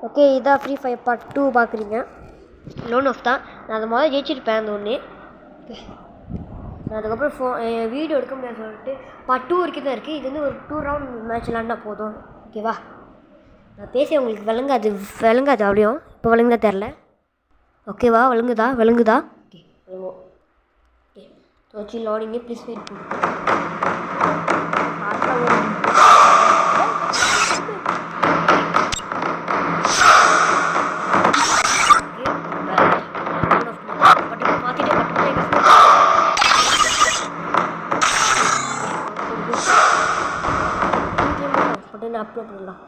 Okay, இதான் free fire part 2 பார்க்குறீங்க. Loan of தான். நான் அதை முதல்ல ஜெயிச்சிருப்பேன் அந்த ஒன்று. நான் அதுக்கப்புறம் வீடியோ எடுக்க முடியாது சொல்லிட்டு பார்ட் 2 வரைக்கும் தான் இருக்குது. இது வந்து ஒரு 2 ரவுண்ட் மேட்ச் விளாண்டா போதும். ஓகேவா? நான் பேசி உங்களுக்கு விளங்காது அப்படியும். இப்போ விளங்குதா தெரில. ஓகேவா? விளங்குதா? ஓகே விளங்குவோம். ஓகே தோச்சி லோடிங்கே ப்ளீஸ் வெயிட் அப்லோட் பண்ணலாம்.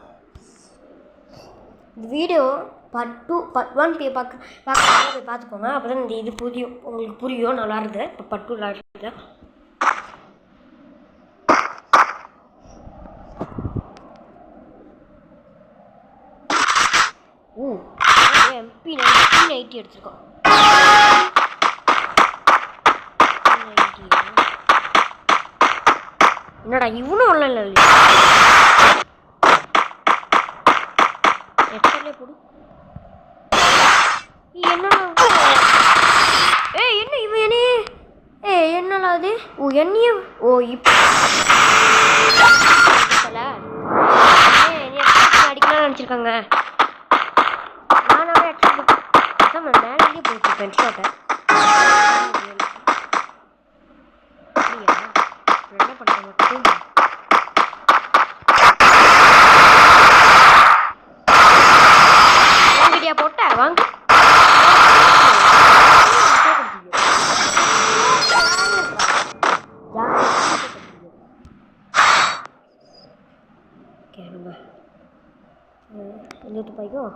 இந்த வீடியோ பார்ட் 2 பார்ட் 1 போய் பார்த்துக்கோங்க. அப்போ தான் இந்த இது உங்களுக்கு புரியும். நான் விளாடுறது இப்போ பார்ட் 2 விளாடுறது. MP 90 எடுத்துருக்கோம். என்னடா இவனும் ஒன்றும் இல்லை எக்ஸ்ட்ராலே போடு. என்னடா என்ன இவன் என்னடா அது? என்னையும் இப்போ அடிக்கலாம் நினச்சிருக்காங்க. நானாவே அடிச்சு மேலேயே போயிட்டு ஃப்ரெண்ட்ஸ் ஷாட்டை என்ன பண்ணுறேன் மட்டும் வீடியோ போட்ட வாங்க. எந்த பைக்கும்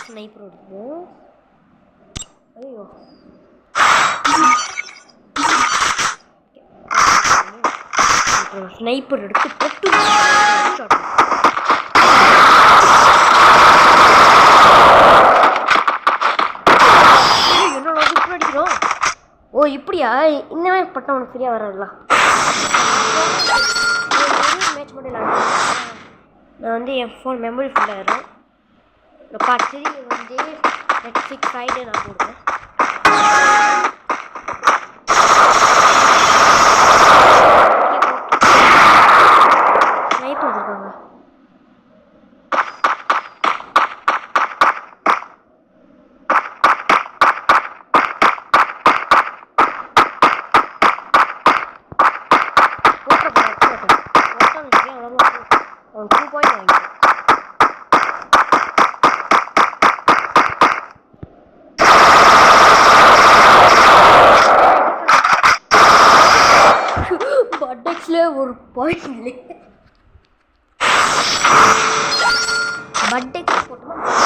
ஸ்னைப்பர் எடுத்து ஐயோ ஸ்னைப்பர் எடுத்து போட்டு என்னோட இப்படி அடிக்கிறோம். இப்படியா? இந்த மாதிரி பட்டம் உனக்கு ஃப்ரீயாக வராதுலாம். மேட்ச் மட்டும் நான் வந்து என் ஃபோன் மெமரி ஃபுல் ஆயிடும். பார்ட் 3 வந்து நெட்ஃப்ளிக்ஸ் ஃப்ரைடே நான் போடுவேன். ஸ்னைப்பர் இருக்காங்க. அவன் 2 பாயிண்ட் வாங்கிட்டான். பட்டெக்ஸில் ஒரு பாயிண்ட் இல்லை. பட்டெக்ஸ் போட்டோம்னா